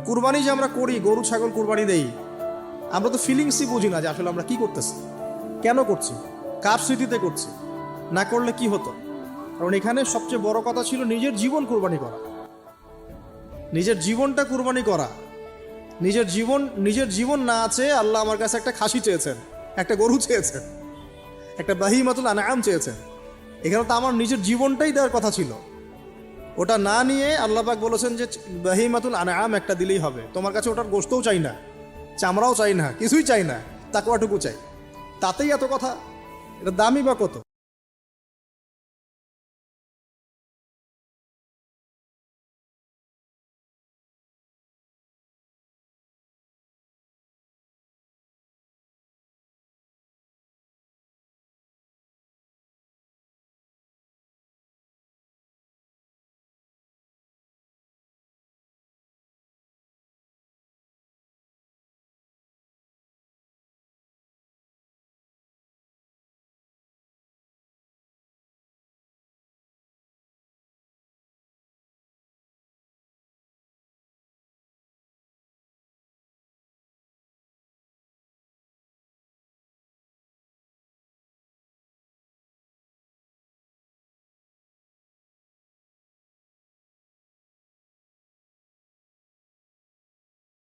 কুরবানি যে আমরা করি, গরু ছাগল কুরবানি দেই, আমরা তো ফিলিংসই বুঝি না যে আসলে আমরা কি করতেছি, কেন করছি, কার স্মৃতিতে করছি, না করলে কি হতো। কারণ এখানে সবচেয়ে বড় কথা ছিল নিজের জীবন কুরবানি করা, নিজের জীবনটা কুরবানি করা। নিজের জীবন না আছে, আল্লাহ আমার কাছে একটা খাসি চেয়েছেন, একটা গরু চেয়েছেন, একটা বাহিমাতুল আনআম চেয়েছেন। এখানে তো আমার নিজের জীবনটাই দেওয়ার কথা ছিল। ওটা না নিয়ে আল্লাহ পাক বলেছেন যে বাহিমাতুল আনআম একটা দিলেই হবে। তোমার কাছে ওটার গোশতও চাই না, চামড়াও চাই না, কিছুই চাই না, তাকওয়াটুকু চাই। তাতেই এত কথা, এটা দামই বা কত।